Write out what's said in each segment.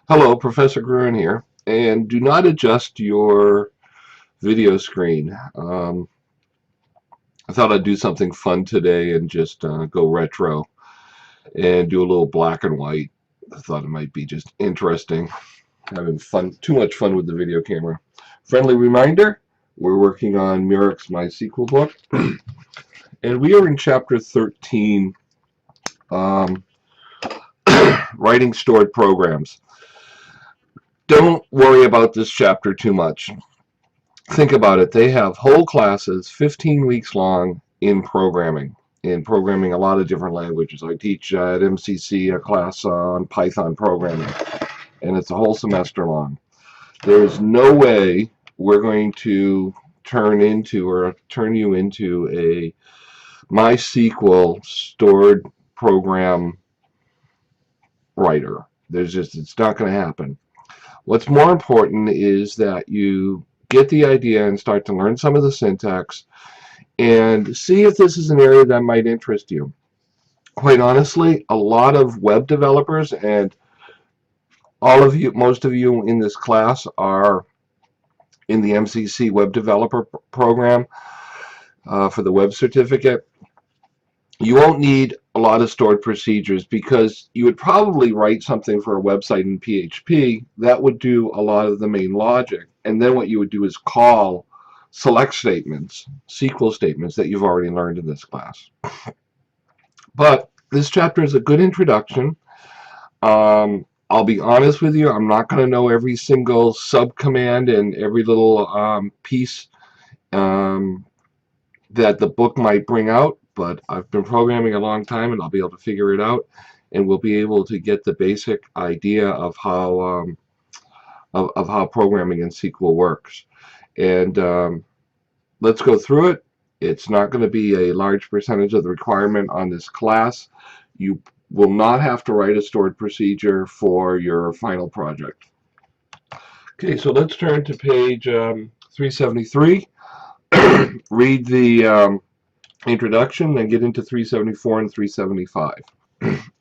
Hello, Professor Gruhn here, and do not adjust your video screen. I thought I'd do something fun today and just go retro and do a little black and white. I thought it might be just interesting, having fun, too much fun with the video camera. Friendly reminder, we're working on Murach's MySQL book, and we are in chapter 13, um, writing stored programs. Don't worry about this chapter too much. Think about it. They have whole classes, 15 weeks long, in programming a lot of different languages. I teach at MCC a class on Python programming, and it's a whole semester long. There's no way we're going to turn you into a MySQL stored program writer. It's not going to happen. What's more important is that you get the idea and start to learn some of the syntax and see if this is an area that might interest you. Quite honestly, a lot of web developers and most of you in this class are in the MCC web developer program for the web certificate. You won't need a lot of stored procedures because you would probably write something for a website in PHP that would do a lot of the main logic. And then what you would do is call select statements, SQL statements that you've already learned in this class. But this chapter is a good introduction. I'll be honest with you, I'm not going to know every single subcommand and every little piece that the book might bring out, but I've been programming a long time and I'll be able to figure it out, and we'll be able to get the basic idea of how programming in SQL works. And let's go through it. It's not going to be a large percentage of the requirement on this class. You will not have to write a stored procedure for your final project. Okay, so let's turn to page 373. Read the introduction, then get into 374 and 375.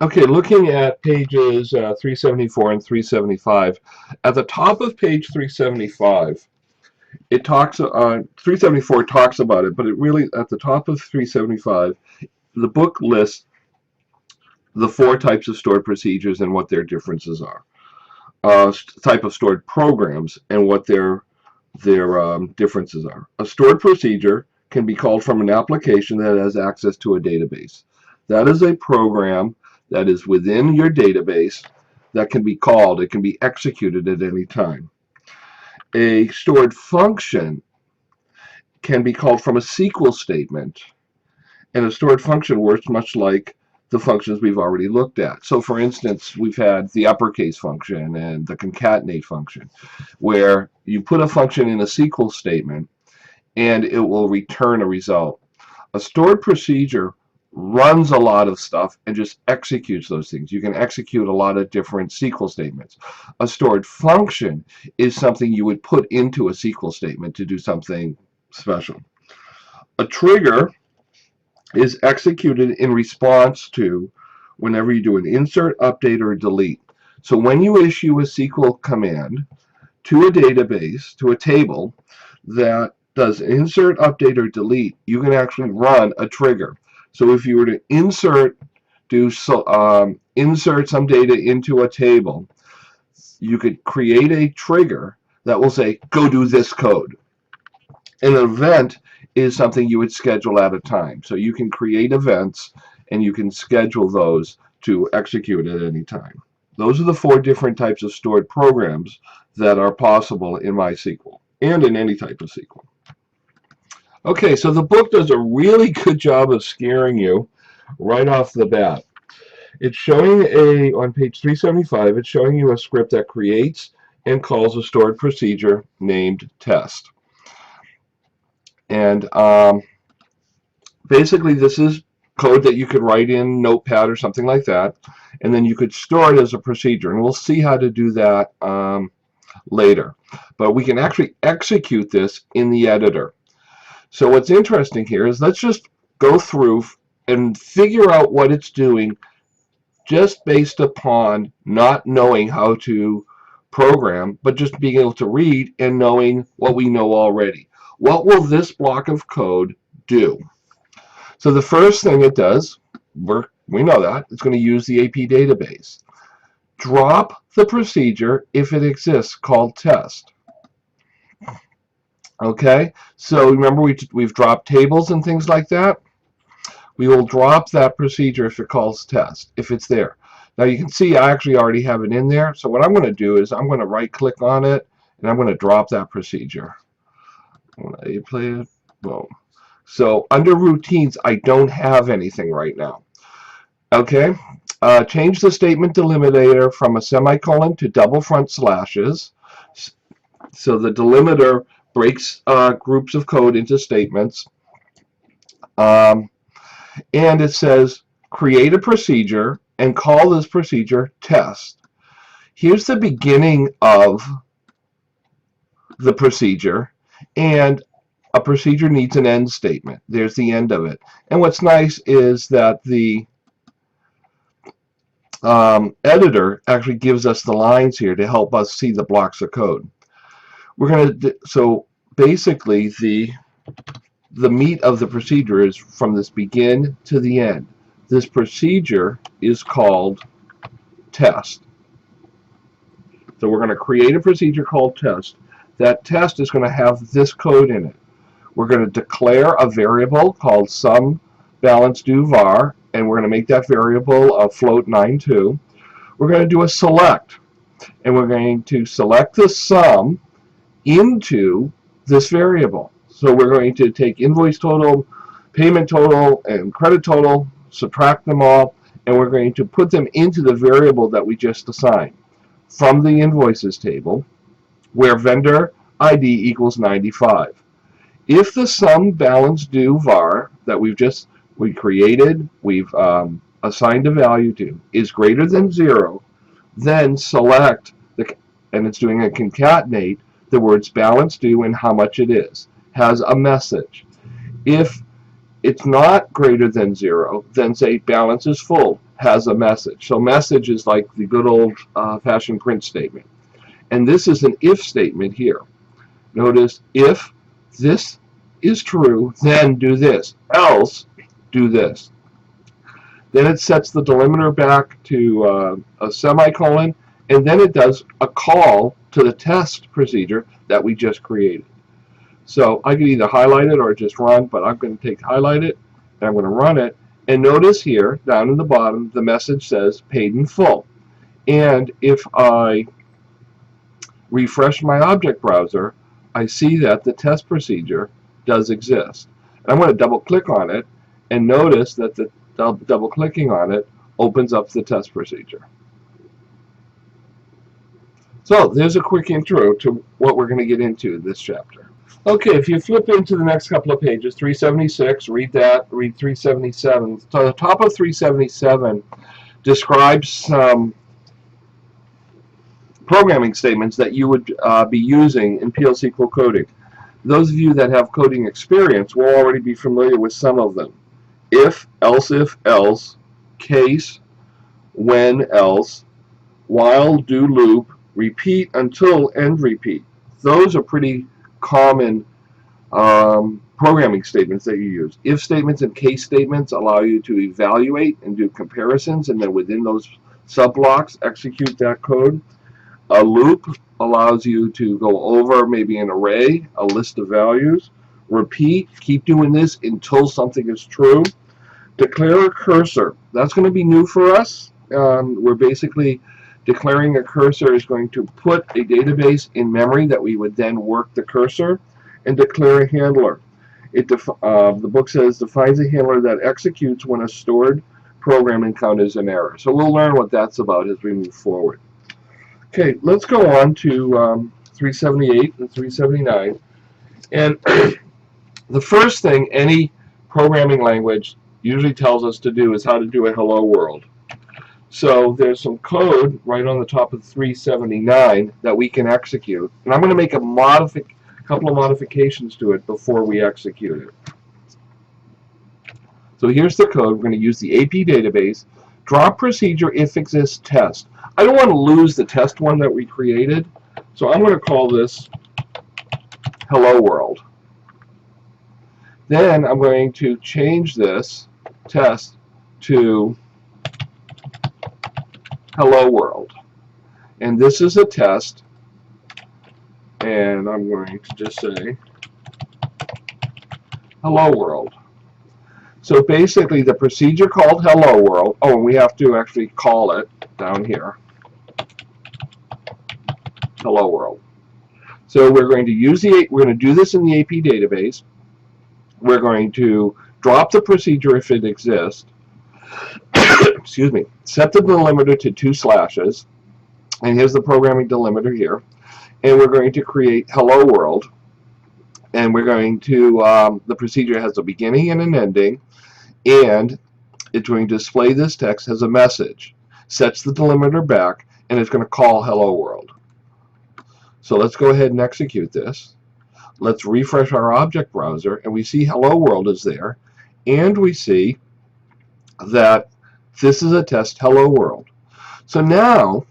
Okay, looking at pages 374 and 375, at the top of page 375, it talks 374 talks about it, but it really, at the top of 375, the book lists the four types of stored procedures and what their differences are. Type of stored programs and what their differences are. A stored procedure can be called from an application that has access to a database. That is a program that is within your database that can be called. It can be executed at any time. A stored function can be called from a SQL statement, and a stored function works much like the functions we've already looked at. So for instance, we've had the uppercase function and the concatenate function, where you put a function in a SQL statement and it will return a result. A stored procedure runs a lot of stuff and just executes those things. You can execute a lot of different SQL statements. A stored function is something you would put into a SQL statement to do something special. A trigger is executed in response to whenever you do an insert, update, or delete. So when you issue a SQL command to a database, to a table that does insert, update, or delete, you can actually run a trigger. So if you were to insert some data into a table, you could create a trigger that will say, go do this code. An event is something you would schedule at a time. So you can create events and you can schedule those to execute at any time. Those are the four different types of stored programs that are possible in MySQL and in any type of SQL. Okay, so the book does a really good job of scaring you right off the bat. It's showing on page 375, it's showing you a script that creates and calls a stored procedure named test. And basically this is code that you could write in Notepad or something like that, and then you could store it as a procedure. And we'll see how to do that later. But we can actually execute this in the editor. So what's interesting here is let's just go through and figure out what it's doing just based upon not knowing how to program, but just being able to read and knowing what we know already. What will this block of code do? So the first thing it does, we know that, it's going to use the AP database. Drop the procedure, if it exists, called test. Okay, so remember we've dropped tables and things like that? We will drop that procedure if it calls test, if it's there. Now you can see I actually already have it in there, so what I'm going to do is I'm going to right click on it and I'm going to drop that procedure. I'm going to play it, boom. So under routines, I don't have anything right now. Okay, change the statement delimiter from a semicolon to double front slashes. So the delimiter breaks groups of code into statements. And it says create a procedure and call this procedure test. Here's the beginning of the procedure, and a procedure needs an end statement. There's the end of it. And what's nice is that the editor actually gives us the lines here to help us see the blocks of code. We're going to, so basically the meat of the procedure is from this begin to the end. This procedure is called test. So we're going to create a procedure called test. That test is going to have this code in it. We're going to declare a variable called sum balance due var, and we're going to make that variable a float 92. We're going to do a select, and we're going to select the sum into this variable. So we're going to take invoice total, payment total, and credit total, subtract them all, and we're going to put them into the variable that we just assigned from the invoices table, where vendor ID equals 95. If the sum balance due var that we created, we've assigned a value to, is greater than 0, then select and it's doing a concatenate the words balance due and how much it is, has a message. If it's not greater than 0, then say balance is full, has a message. So message is like the good old fashioned print statement. And this is an if statement here. Notice if this is true, then do this, else do this. Then it sets the delimiter back to a semicolon, and then it does a call to the test procedure that we just created. So I can either highlight it or just run, but I'm going to highlight it, and I'm going to run it. And notice here, down in the bottom, the message says paid in full. And if I refresh my object browser, I see that the test procedure does exist. And I'm going to double click on it, and notice that the double clicking on it opens up the test procedure. So there's a quick intro to what we're going to get into in this chapter. Okay, if you flip into the next couple of pages, 376, read that, read 377. So the top of 377 describes some programming statements that you would be using in PL/SQL coding. Those of you that have coding experience will already be familiar with some of them. If, else, case, when, else, while, do, loop, repeat, until, and repeat. Those are pretty common programming statements that you use. If statements and case statements allow you to evaluate and do comparisons, and then within those subblocks execute that code. A loop allows you to go over maybe an array, a list of values. Repeat, keep doing this until something is true. Declare a cursor. That's going to be new for us. We're basically declaring a cursor is going to put a database in memory that we would then work the cursor, and declare a handler. The book says defines a handler that executes when a stored program encounters an error. So we'll learn what that's about as we move forward. Okay, let's go on to 378 and 379. And the first thing any programming language usually tells us to do is how to do a hello world. So there's some code right on the top of 379 that we can execute. And I'm going to make a couple of modifications to it before we execute it. So here's the code. We're going to use the AP database. Drop procedure if exists test. I don't want to lose the test one that we created, so I'm going to call this Hello World. Then I'm going to change this test to Hello World. And this is a test, and I'm going to just say Hello World. So basically the procedure called Hello World, oh, and we have to actually call it down here, Hello World. So we're going to do this in the AP database. We're going to drop the procedure if it exists. Excuse me. Set the delimiter to 2 slashes, and here's the programming delimiter here. And we're going to create Hello World, and we're going to the procedure has a beginning and an ending, and it's going to display this text as a message. Sets the delimiter back, and it's going to call Hello World. So let's go ahead and execute this. Let's refresh our object browser, and we see Hello World is there, and we see that this is a test Hello World. So now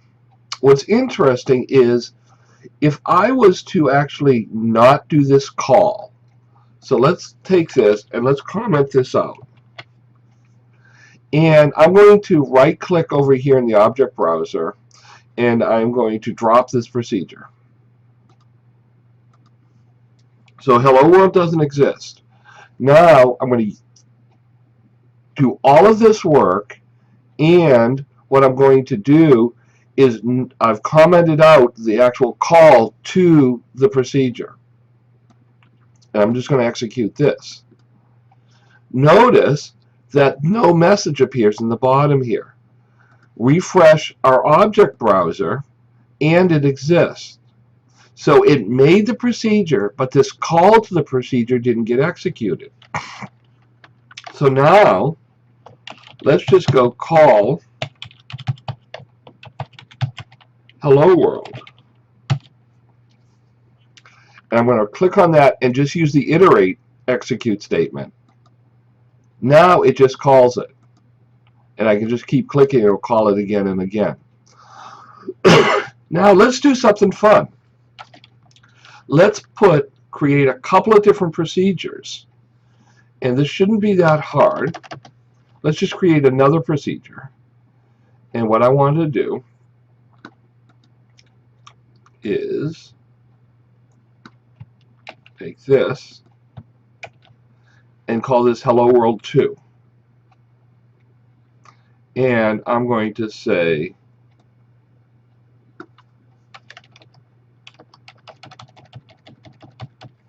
what's interesting is if I was to actually not do this call, so let's take this and let's comment this out. And I'm going to right click over here in the object browser, and I'm going to drop this procedure. So Hello World doesn't exist. Now I'm going to do all of this work, and what I'm going to do is I've commented out the actual call to the procedure. And I'm just going to execute this. Notice that no message appears in the bottom here. Refresh our object browser, and it exists. So it made the procedure, but this call to the procedure didn't get executed. So now, let's just go call Hello World. And I'm going to click on that and just use the iterate execute statement. Now it just calls it. And I can just keep clicking, it'll call it again and again. Now let's do something fun. Let's create a couple of different procedures. And this shouldn't be that hard. Let's just create another procedure. And what I want to do is take this and call this Hello World 2. And I'm going to say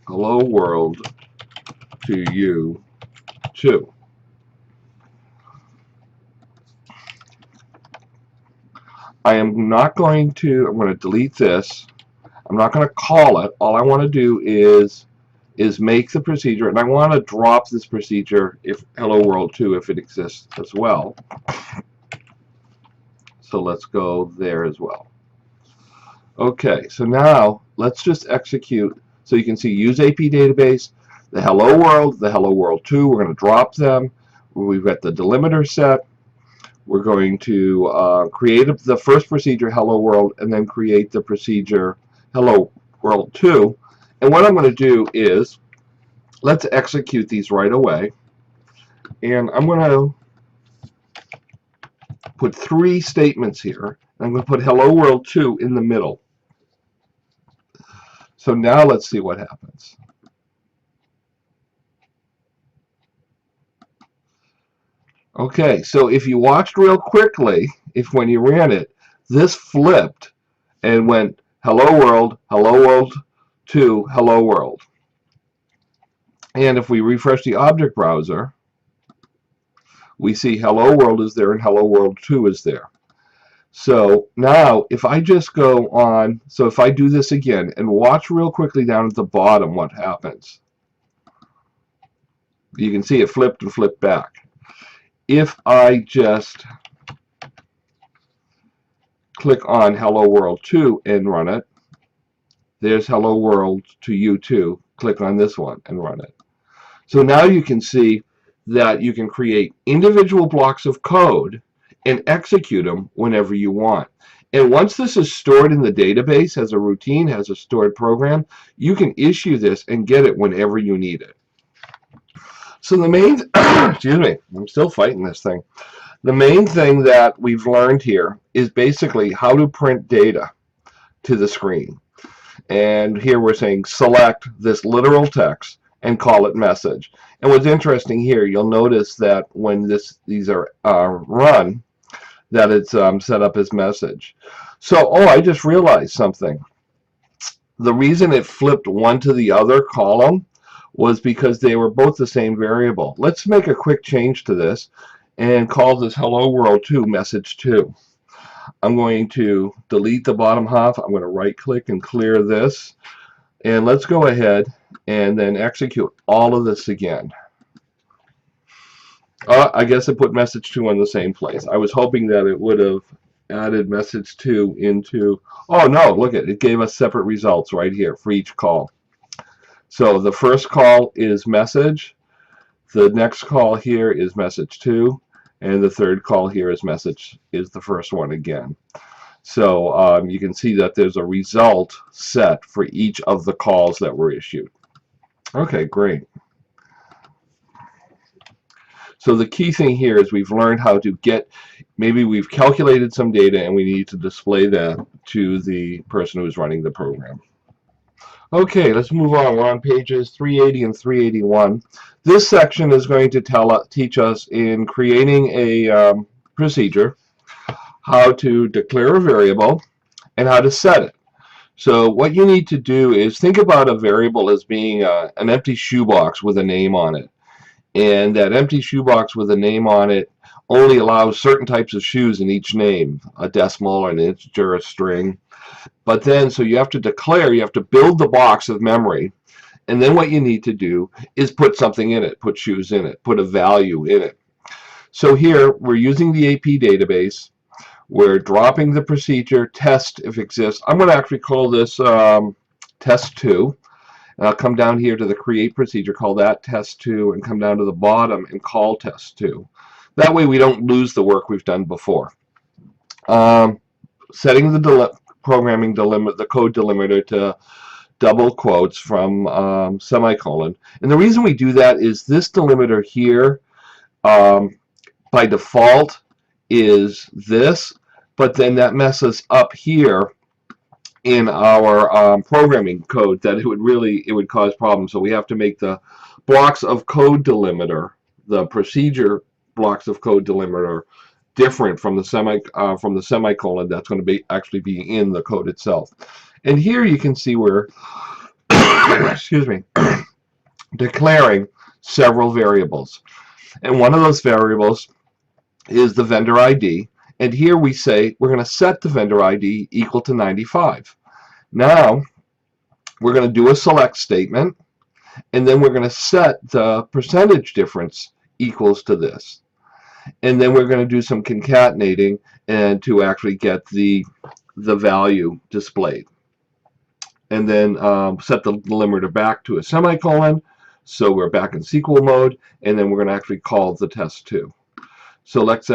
Hello World to you too. I'm going to delete this. I'm not going to call it. All I want to do is make the procedure, and I want to drop this procedure if Hello World 2 if it exists as well. So let's go there as well. Okay, so now let's just execute. So you can see use AP database, the Hello World 2, we're going to drop them. We've got the delimiter set. We're going to create the first procedure, Hello World, and then create the procedure, Hello World 2. And what I'm going to do is, let's execute these right away. And I'm going to put 3 statements here. I'm going to put Hello World 2 in the middle. So now let's see what happens. Okay, so if you watched real quickly, when you ran it, this flipped and went Hello World 2, Hello World. And if we refresh the object browser, we see Hello World is there and Hello World 2 is there. So now if I just go on, so if I do this again and watch real quickly down at the bottom what happens. You can see it flipped and flipped back. If I just click on Hello World 2 and run it, there's Hello World to you too. Click on this one and run it. So now you can see that you can create individual blocks of code and execute them whenever you want. And once this is stored in the database as a routine, as a stored program, you can issue this and get it whenever you need it. So the main, excuse me, I'm still fighting this thing. The main thing that we've learned here is basically how to print data to the screen. And here we're saying select this literal text and call it message. And what's interesting here, you'll notice that when these are run, that it's set up as message. So, oh, I just realized something. The reason it flipped one to the other column was because they were both the same variable. Let's make a quick change to this and call this hello world 2 message 2. I'm going to delete the bottom half. I'm going to right click and clear this. And let's go ahead and then execute all of this again. I guess I put message 2 in the same place. I was hoping that it would have added message 2 into, oh no, look at it, it gave us separate results right here for each call. So the first call is message, the next call here is message 2, and the third call here is message, is the first one again. So you can see that there's a result set for each of the calls that were issued. Okay, great. So the key thing here is we've learned how to get, maybe we've calculated some data and we need to display that to the person who's running the program. Okay, let's move on. We're on pages 380 and 381. This section is going to teach us in creating a procedure how to declare a variable and how to set it. So what you need to do is think about a variable as being an empty shoebox with a name on it. And that empty shoebox with a name on it only allows certain types of shoes in each name, a decimal, an integer, a string. But then, so you have to declare, you have to build the box of memory, and then what you need to do is put something in it, put shoes in it, put a value in it. So here, we're using the AP database, we're dropping the procedure test if it exists. I'm going to actually call this test2. And I'll come down here to the create procedure, call that test2, and come down to the bottom and call test2. That way we don't lose the work we've done before. Setting the programming delimiter, the code delimiter to double quotes from semicolon. And the reason we do that is this delimiter here by default is this, but then that messes up here in our programming code that it would cause problems. So we have to make the blocks of code delimiter, the procedure blocks of code delimiter, different from the semicolon that's going to actually be in the code itself. And here you can see we're excuse me, declaring several variables. And one of those variables is the vendor ID. And here we say we're going to set the vendor ID equal to 95. Now, we're going to do a select statement, and then we're going to set the percentage difference equals to this. And then we're going to do some concatenating and to actually get the value displayed. And then set the delimiter back to a semicolon, so we're back in SQL mode, and then we're going to actually call the test2. So let's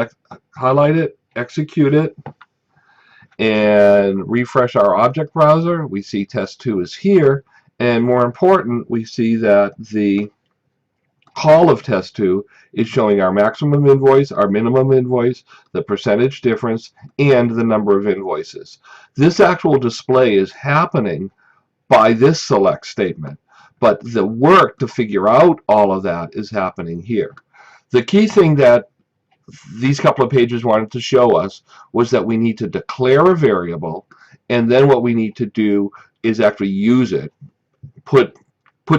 highlight it, execute it, and refresh our object browser. We see test2 is here, and more important, we see that the call of test2 is showing our maximum invoice, our minimum invoice, the percentage difference, and the number of invoices. This actual display is happening by this select statement, but the work to figure out all of that is happening here. The key thing that these couple of pages wanted to show us was that we need to declare a variable, and then what we need to do is actually use it, put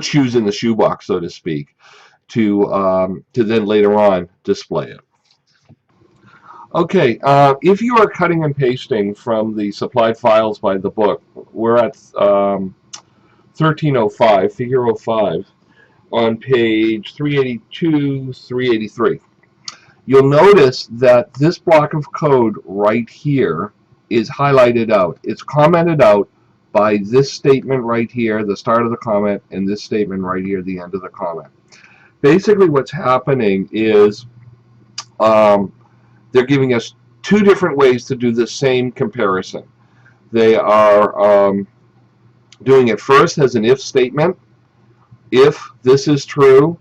shoes in the shoebox, so to speak, to then later on display it. Okay, if you are cutting and pasting from the supplied files by the book, we're at 1305, figure 05, on page 382, 383. You'll notice that this block of code right here is highlighted out. It's commented out by this statement right here, the start of the comment, and this statement right here, the end of the comment. Basically what's happening is they're giving us two different ways to do the same comparison. They are doing it first as an if statement. If this is true,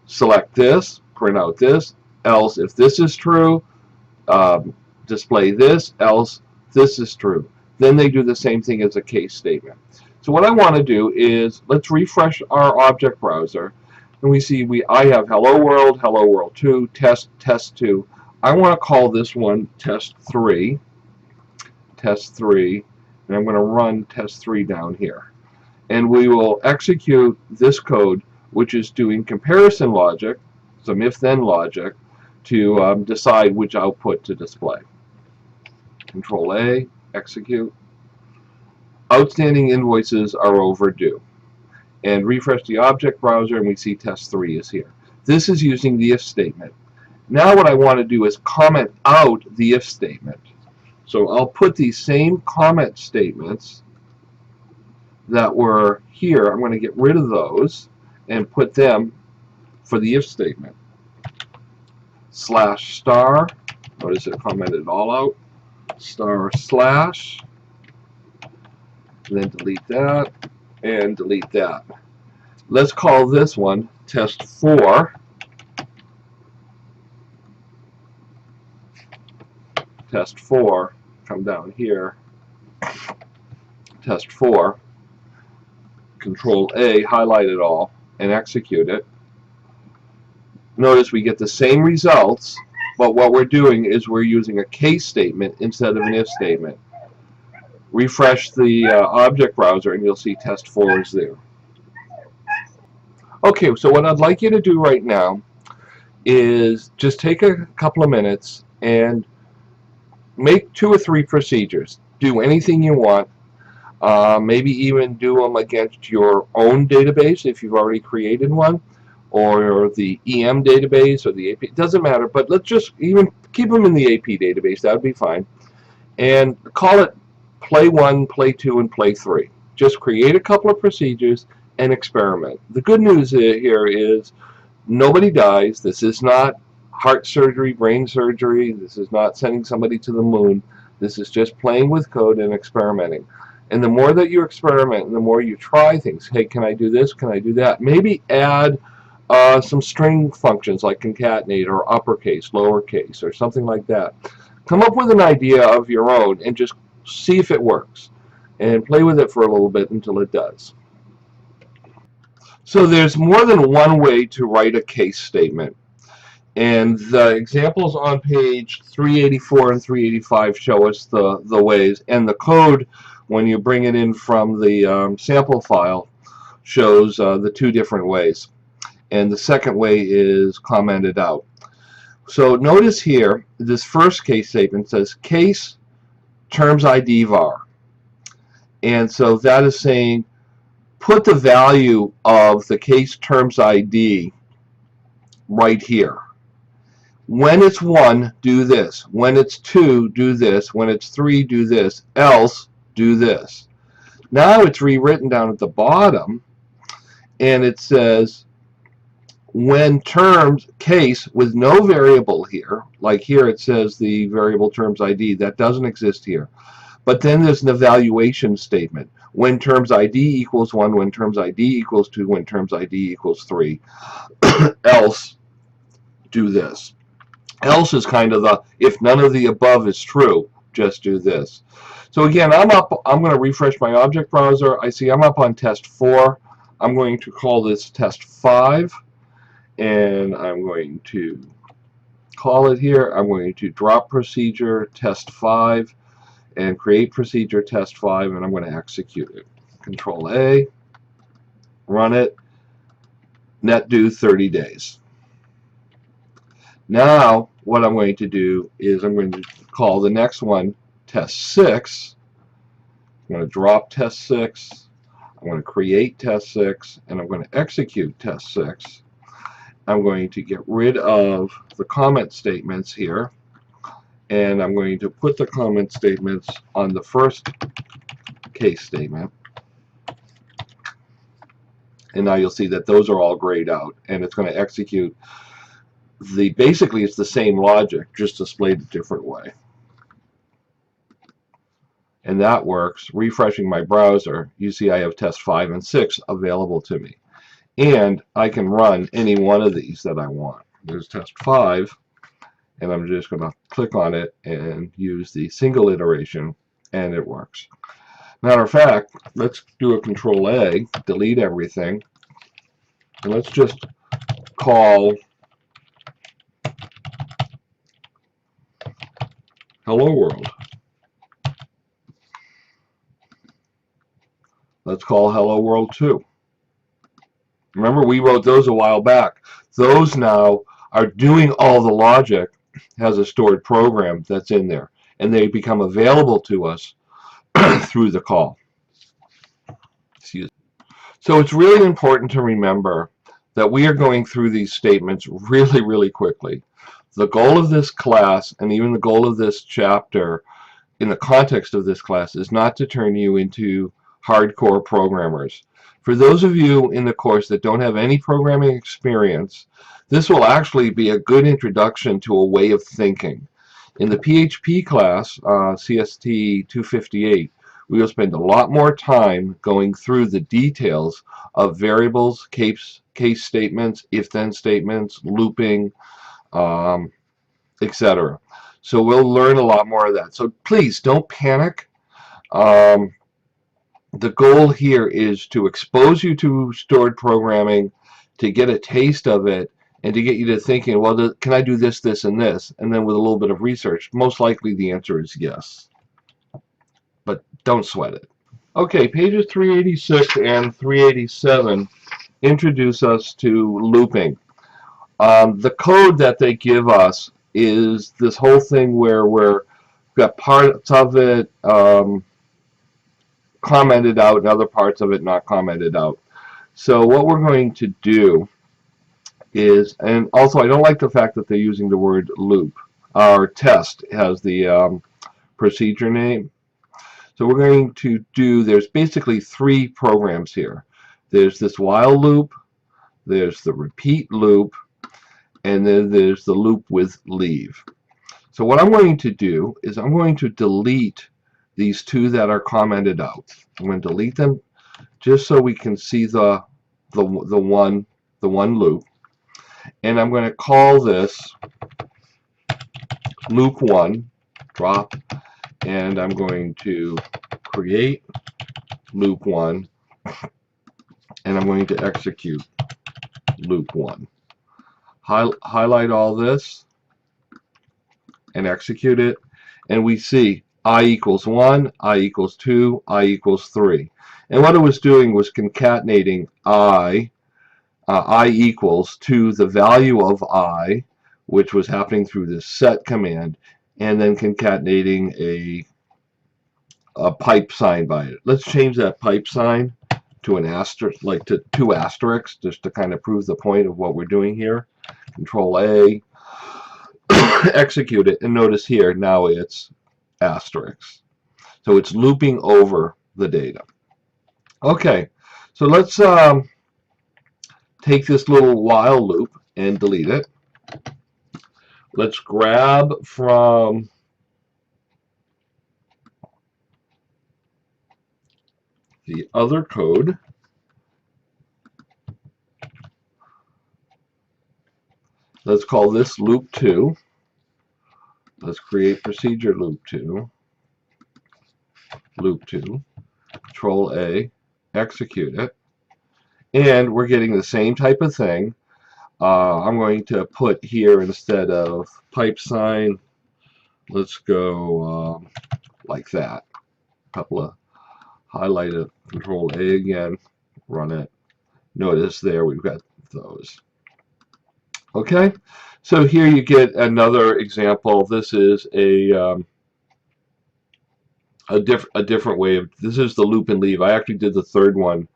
select this, print out this. Else, if this is true, display this. Else, this is true. Then they do the same thing as a case statement. So what I want to do is, let's refresh our object browser, and we see I have hello world 2, test 2. I want to call this one test 3, and I'm going to run test 3 down here. And we will execute this code, which is doing comparison logic, some if-then logic, to decide which output to display. Control A, execute. Outstanding invoices are overdue. And refresh the object browser, and we see test 3 is here. This is using the if statement. Now what I want to do is comment out the if statement. So I'll put these same comment statements that were here. I'm going to get rid of those and put them for the if statement. /*, notice it commented all out, */, and then delete that and delete that. Let's call this one test 4. Test 4, come down here, test 4, Control A, highlight it all, and execute it. Notice we get the same results, but what we're doing is we're using a case statement instead of an if statement. Refresh the object browser, and you'll see test 4 is there. Okay, so what I'd like you to do right now is just take a couple of minutes and make 2 or 3 procedures. Do anything you want. Maybe even do them against your own database if you've already created one, or the EM database or the AP. It doesn't matter, but let's just even keep them in the AP database. That would be fine. And call it play 1, play 2, and play 3. Just create a couple of procedures and experiment. The good news here is nobody dies. This is not heart surgery, brain surgery. This is not sending somebody to the moon. This is just playing with code and experimenting. And the more that you experiment and the more you try things, hey, can I do this? Can I do that? Maybe add some string functions like concatenate or uppercase, lowercase, or something like that. Come up with an idea of your own and just see if it works. And play with it for a little bit until it does. So there's more than one way to write a case statement. And the examples on page 384 and 385 show us the ways. And the code, when you bring it in from the sample file, shows the 2 different ways. And the second way is commented out. So notice here, this first case statement says case terms ID var. And so that is saying put the value of the case terms ID right here. When it's 1, do this. When it's 2, do this. When it's 3, do this. Else, do this. Now it's rewritten down at the bottom, and it says when terms case with no variable here, like here it says the variable terms ID, that doesn't exist here. But then there's an evaluation statement. When terms ID equals 1, when terms ID equals 2, when terms ID equals 3, else do this. Else is kind of the, if none of the above is true, just do this. So again, I'm going to refresh my object browser. I see I'm up on test 4. I'm going to call this test 5, and I'm going to call it here. I'm going to drop procedure test 5 and create procedure test 5, and I'm going to execute it. Control A, run it, net due 30 days. Now what I'm going to do is I'm going to call the next one test 6. I'm going to drop test 6. I'm going to create test 6, and I'm going to execute test 6. I'm going to get rid of the comment statements here, and I'm going to put the comment statements on the first case statement. And now you'll see that those are all grayed out, and it's going to execute basically it's the same logic, just displayed a different way. and that works. Refreshing my browser, you see I have test 5 and 6 available to me. And I can run any one of these that I want. There's test 5, and I'm just going to click on it and use the single iteration, and it works. Matter of fact, let's do a Control A, delete everything, and let's just call Hello World. Let's call Hello World 2. Remember, we wrote those a while back. Those now are doing all the logic, has a stored program that's in there, and they become available to us through the call. Excuse me. So it's really important to remember that we are going through these statements really, really quickly. The goal of this class, and even the goal of this chapter, in the context of this class, is not to turn you into hardcore programmers. For those of you in the course that don't have any programming experience, this will actually be a good introduction to a way of thinking. In the PHP class, CST230, we will spend a lot more time going through the details of variables, case statements, if-then statements, looping, etc. So we'll learn a lot more of that. So please don't panic. The goal here is to expose you to stored programming, to get a taste of it, and to get you to thinking, well, can I do this, this, and this? And then with a little bit of research, most likely the answer is yes. But don't sweat it. Okay, pages 386 and 387 introduce us to looping. The code that they give us is this whole thing where we've got parts of it commented out and other parts of it not commented out. So what we're going to do is, and also I don't like the fact that they're using the word loop. Our test has the procedure name. So we're going to do, there's basically 3 programs here. There's this while loop, there's the repeat loop, and then there's the loop with leave. So what I'm going to do is I'm going to delete these 2 that are commented out. I'm going to delete them just so we can see the one loop, and I'm going to call this loop 1, drop, and I'm going to create loop 1, and I'm going to execute loop 1. Highlight all this and execute it, and we see I equals 1, I equals 2, I equals 3. And what it was doing was concatenating I equals to the value of I, which was happening through this set command, and then concatenating a pipe sign by it. Let's change that pipe sign to an asterisk, like to 2 asterisks, just to kind of prove the point of what we're doing here. Control A, execute it, and notice here now it's asterisks. So it's looping over the data. Okay, so let's take this little while loop and delete it. Let's grab from the other code. Let's call this loop 2. Let's create procedure loop 2. Loop 2. Control A, execute it. And we're getting the same type of thing. I'm going to put here, instead of pipe sign, let's go like that. A couple of highlighted, Control A again, run it. Notice there we've got those. Okay, so here you get another example. This is a different way of, this is the loop and leave. I actually did the third one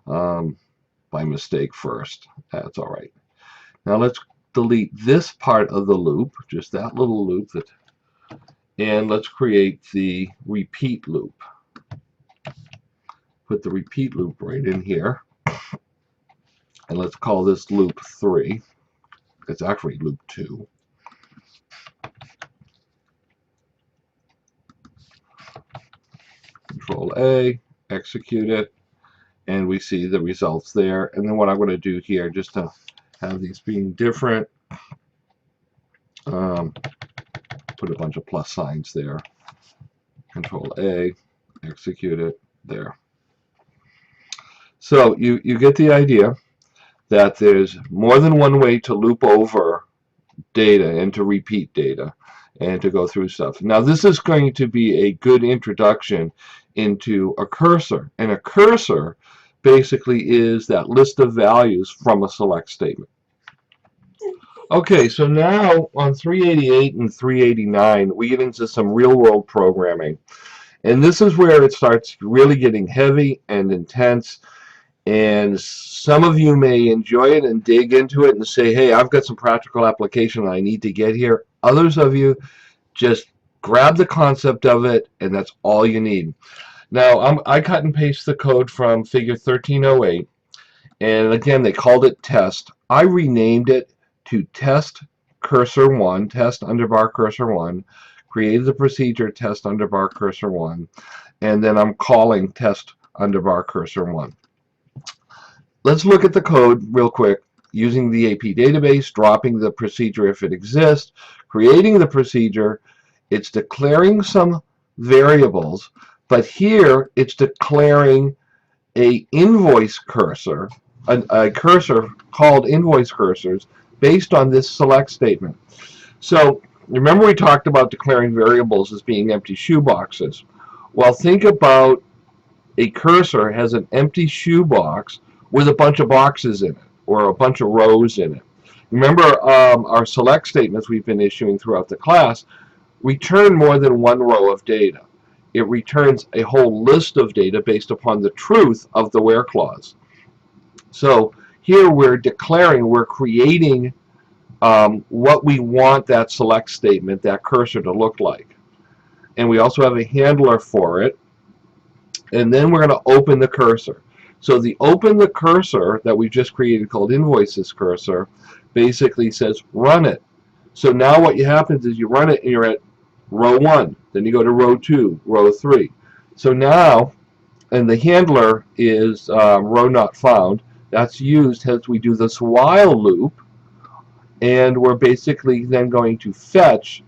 by mistake first. That's all right. Now let's delete this part of the loop, just that little loop, and let's create the repeat loop. Put the repeat loop right in here, and let's call this loop 3. It's actually loop 2. Control A, execute it, and we see the results there. And then what I'm going to do here, just to have these being different, put a bunch of plus signs there. Control A, execute it, there. So you get the idea that there's more than one way to loop over data and to repeat data and to go through stuff. Now this is going to be a good introduction into a cursor, and a cursor basically is that list of values from a select statement. Okay, so now on 388 and 389 we get into some real-world programming, and this is where it starts really getting heavy and intense. And some of you may enjoy it and dig into it and say, hey, I've got some practical application I need to get here. Others of you just grab the concept of it, and that's all you need. Now, I cut and paste the code from figure 1308, and again, they called it test. I renamed it to test cursor 1, test underbar cursor 1, created the procedure test underbar cursor 1, and then I'm calling test underbar cursor 1. Let's look at the code real quick. Using the AP database, dropping the procedure if it exists, creating the procedure, it's declaring some variables, but here it's declaring a invoice cursor, a cursor called invoice cursors based on this select statement. So remember we talked about declaring variables as being empty shoeboxes. Well, think about a cursor has an empty shoebox with a bunch of boxes in it, or a bunch of rows in it. Remember our select statements we've been issuing throughout the class return more than one row of data. It returns a whole list of data based upon the truth of the where clause. So here we're declaring, we're creating what we want that select statement, that cursor, to look like. And we also have a handler for it. And then we're going to open the cursor. So the open the cursor that we just created called invoices cursor basically says run it. So now what happens is you run it and you're at row 1. Then you go to row 2, row 3. So now, and the handler is row not found. That's used as we do this while loop. And we're basically then going to fetch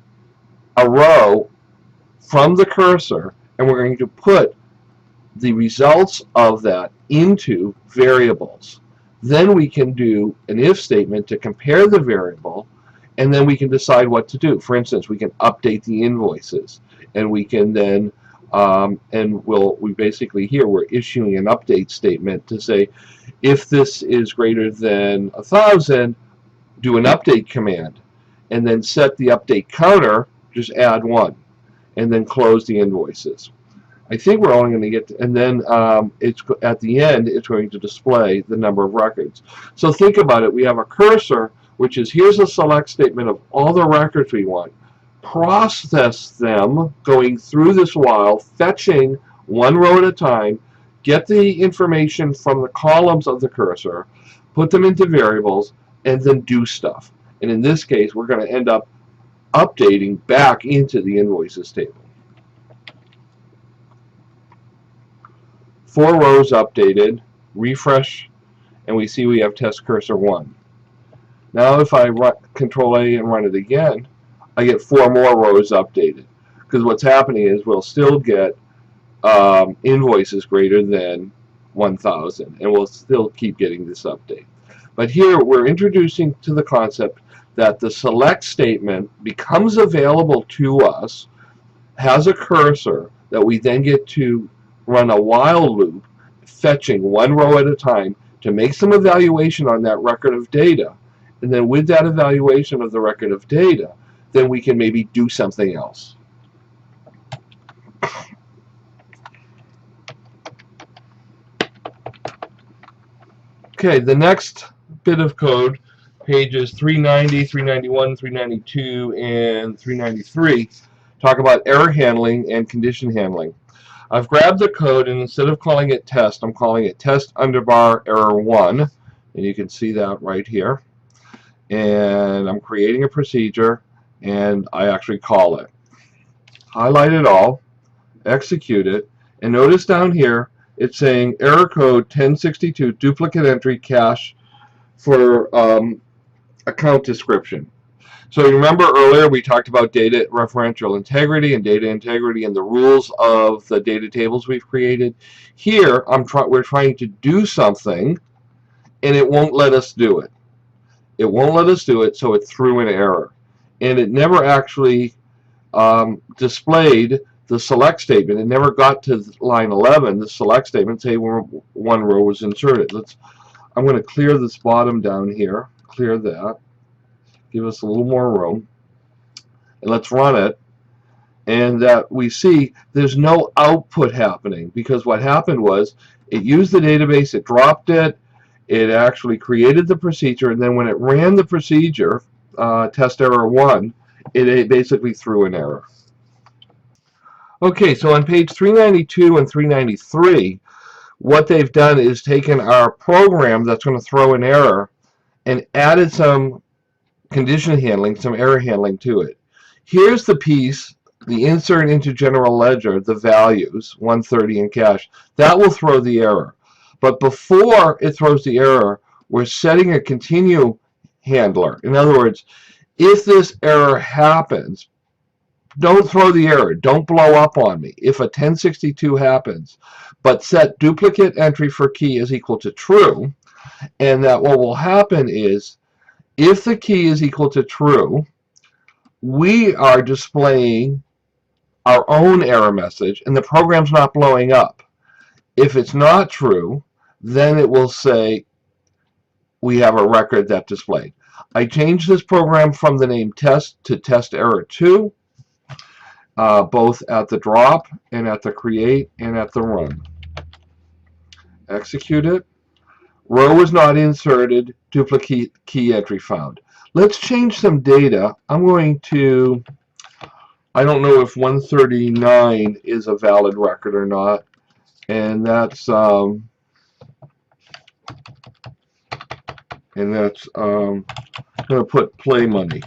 a row from the cursor, and we're going to put the results of that into variables. Then we can do an if statement to compare the variable, and then we can decide what to do. For instance, we can update the invoices, and we can then we basically here we're issuing an update statement to say if this is greater than 1,000, do an update command, and then set the update counter, just add 1, and then close the invoices. I think we're only going to get to, and then it's at the end it's going to display the number of records. So think about it. We have a cursor, which is here's a select statement of all the records we want. Process them going through this while, fetching one row at a time, get the information from the columns of the cursor, put them into variables, and then do stuff. And in this case, we're going to end up updating back into the invoices table. 4 rows updated, refresh, and we see we have test cursor 1. Now if I run Control A and run it again, I get 4 more rows updated. Because what's happening is we'll still get invoices greater than 1,000, and we'll still keep getting this update. But here we're introducing to the concept that the select statement becomes available to us, has a cursor that we then get to run a while loop, fetching 1 row at a time to make some evaluation on that record of data. And then with that evaluation of the record of data, then we can maybe do something else. Okay, the next bit of code, pages 390, 391, 392, and 393, talk about error handling and condition handling. I've grabbed the code, and instead of calling it test, I'm calling it test underbar error 1, and you can see that right here. And I'm creating a procedure, and I actually call it. Highlight it all, execute it, And notice down here, it's saying error code 1062 duplicate entry cache for account description. So you remember earlier we talked about data referential integrity and the rules of the data tables we've created. Here we're trying to do something and it won't let us do it. It won't let us do it, so it threw an error. And it never actually displayed the select statement. It never got to line 11, the select statement, say one row was inserted. I'm going to clear this bottom down here, clear that, give us a little more room, and let's run it. And that we see there's no output happening, because what happened was it used the database, it dropped it, it actually created the procedure, and then when it ran the procedure, test error 1, it basically threw an error. Okay, so on page 392 and 393, what they've done is taken our program that's going to throw an error and added some condition handling, some error handling to it. Here's the piece, the insert into general ledger, the values, 130 in cache. That will throw the error. But before it throws the error, we're setting a continue handler. In other words, if this error happens, don't throw the error. Don't blow up on me. If a 1062 happens, but set duplicate entry for key is equal to true, and that what will happen is, if the key is equal to true, we are displaying our own error message, and the program's not blowing up. If it's not true, then it will say we have a record that displayed. I changed this program from the name test to test error 2. Both at the drop and at the create and at the run. Execute it. Row was not inserted, duplicate key entry found. Let's change some data. I'm going to, I don't know if 139 is a valid record or not, and that's I'm going to put play money.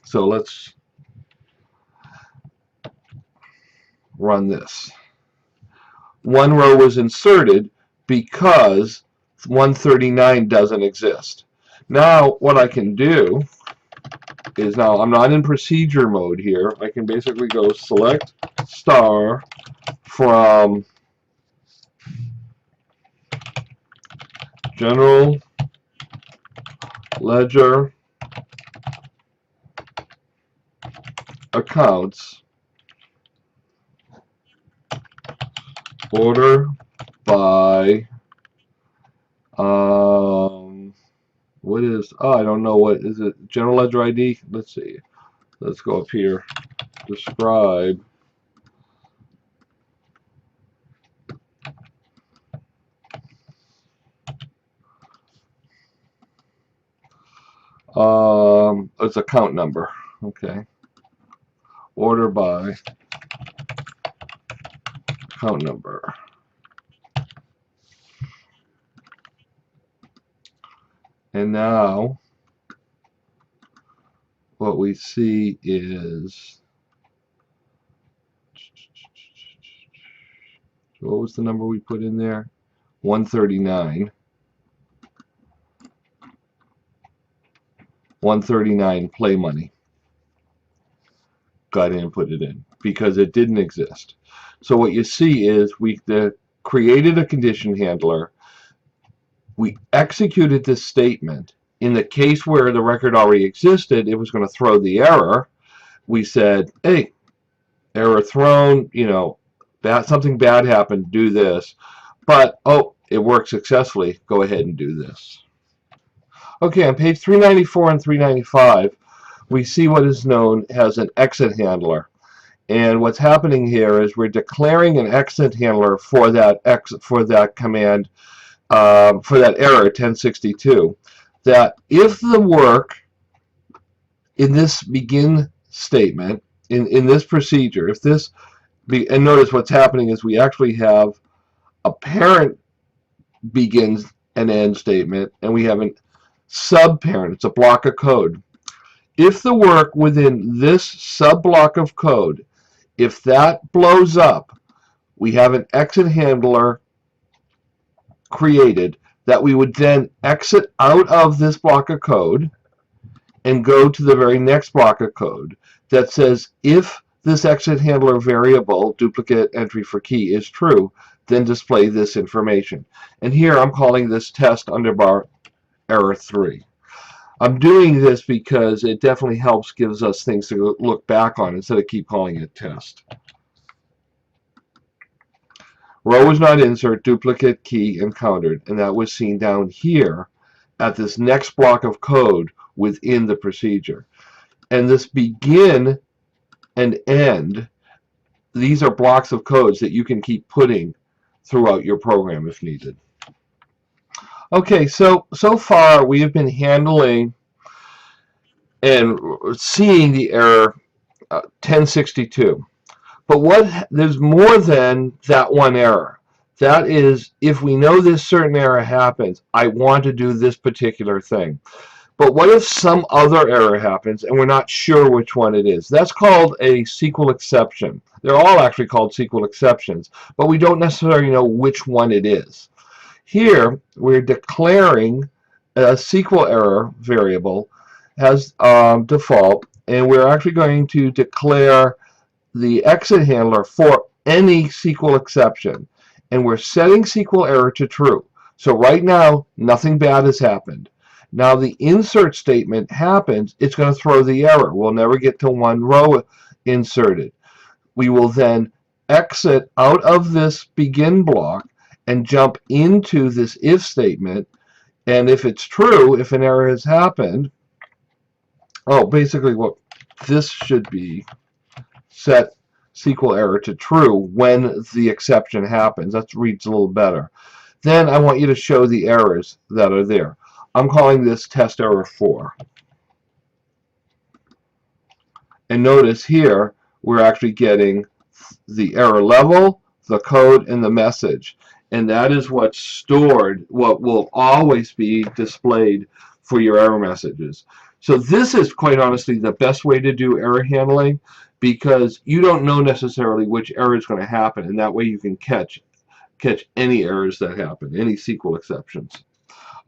So let's run this. One row was inserted because 139 doesn't exist. Now what I can do is, now I'm not in procedure mode here, I can basically go select star from general ledger accounts, order by what is, I don't know, what is it, general ledger ID? Let's see, let's go up here, describe it's account number. Okay, order by account number. And now what we see is, what was the number we put in there? 139. 139 play money. Got in and put it in because it didn't exist. So what you see is we created a condition handler. We executed this statement. In the case where the record already existed, it was going to throw the error. We said, hey, error thrown, you know, something bad happened, do this. But, oh, it worked successfully. Go ahead and do this. Okay, on page 394 and 395, we see what is known as an exit handler. And what's happening here is we're declaring an exit handler for that command, for that error 1062, that if the work in this begin statement, in this procedure, if this, and notice what's happening is we actually have a parent begins and end statement, and we have a sub-parent, it's a block of code. If the work within this sub-block of code If that blows up, we have an exit handler created that we would then exit out of this block of code and go to the very next block of code that says if this exit handler variable, duplicate entry for key, is true, then display this information. And here I'm calling this test underbar error 3. I'm doing this because it definitely helps, gives us things to look back on instead of keep calling it test. Row was not insert, duplicate key encountered, and that was seen down here at this next block of code within the procedure. And this begin and end, these are blocks of codes that you can keep putting throughout your program if needed. Okay, so far we have been handling and seeing the error 1062. But there's more than that one error. That is, if we know this certain error happens, I want to do this particular thing. But what if some other error happens and we're not sure which one it is? That's called a SQL exception. They're all actually called SQL exceptions, but we don't necessarily know which one it is. Here, we're declaring a SQL error variable as default, and we're actually going to declare the exit handler for any SQL exception. And we're setting SQL error to true. So right now, nothing bad has happened. Now the insert statement happens, it's going to throw the error. We'll never get to one row inserted. We will then exit out of this begin block and jump into this if statement. And if it's true, if an error has happened, basically what this should be, set SQL error to true when the exception happens. That reads a little better. Then I want you to show the errors that are there. I'm calling this test error 4. And notice here we're actually getting the error level, the code, and the message. And that is what's stored, what will always be displayed for your error messages. So this is quite honestly the best way to do error handling, because you don't know necessarily which error is going to happen, and that way you can catch any errors that happen, any SQL exceptions.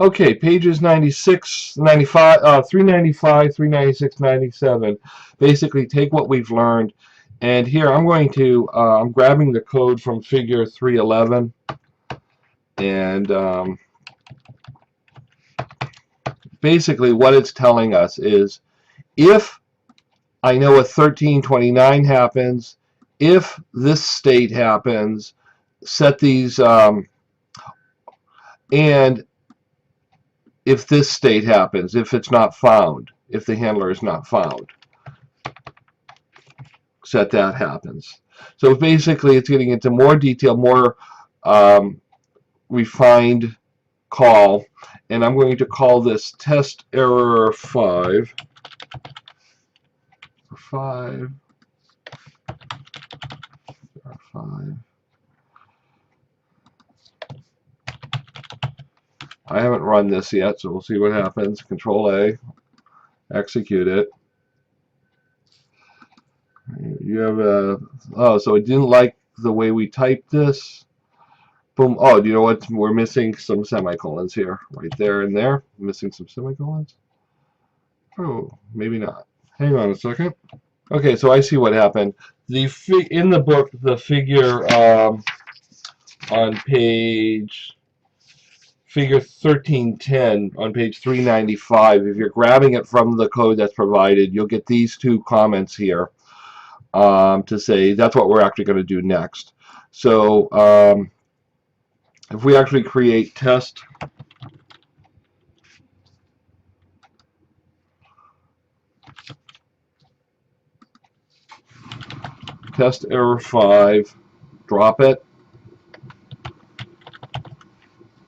Okay, pages 96, 95, 395, 396, 97. Basically take what we've learned, and here I'm going to, I'm grabbing the code from figure 311, and basically what it's telling us is if I know a 1329 happens, if this state happens, set these, and if this state happens, if it's not found, if the handler is not found, set that happens. So basically it's getting into more detail, more refined call, and I'm going to call this test error 5. 5. I haven't run this yet, so we'll see what happens. Control A, execute it. You have a, so it didn't like the way we typed this. Boom. Oh, do you know what? We're missing some semicolons here. Right there and there. Missing some semicolons. Oh, maybe not. Hang on a second. Okay, so I see what happened. In the book, the figure on page figure 1310 on page 395, if you're grabbing it from the code that's provided, you'll get these two comments here to say that's what we're actually going to do next. So if we actually create test error 5, drop it,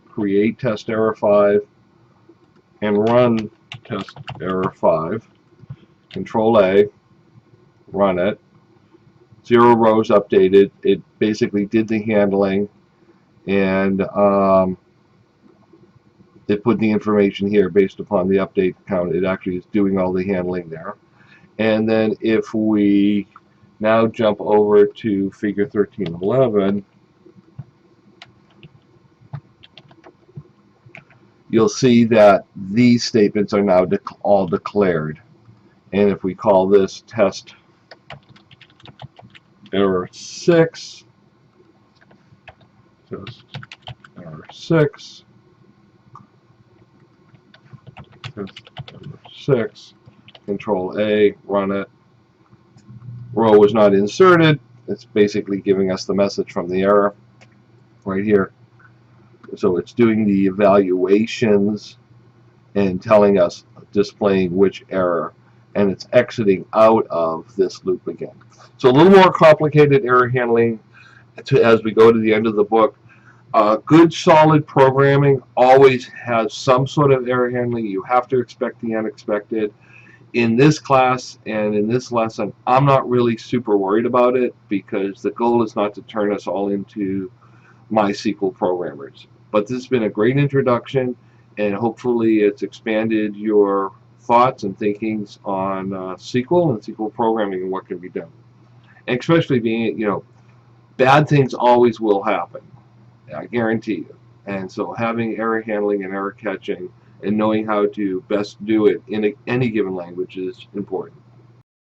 create test error 5, and run test error 5. Control A, run it. 0 rows updated. It basically did the handling, and it put the information here based upon the update count. It actually is doing all the handling there. And then if we Now jump over to figure 1311. You'll see that these statements are now all declared. And if we call this test error 6, test error 6, test error 6, Control A, run it. Row was not inserted. It's basically giving us the message from the error right here. So it's doing the evaluations and telling us, displaying which error, and it's exiting out of this loop again. So a little more complicated error handling as we go to the end of the book. Good solid programming always has some sort of error handling. You have to expect the unexpected. In this class and in this lesson, I'm not really super worried about it because the goal is not to turn us all into MySQL programmers. But this has been a great introduction, and hopefully it's expanded your thoughts and thinkings on SQL and SQL programming and what can be done. And especially being, bad things always will happen. I guarantee you. And so having error handling and error catching and knowing how to best do it in any given language is important.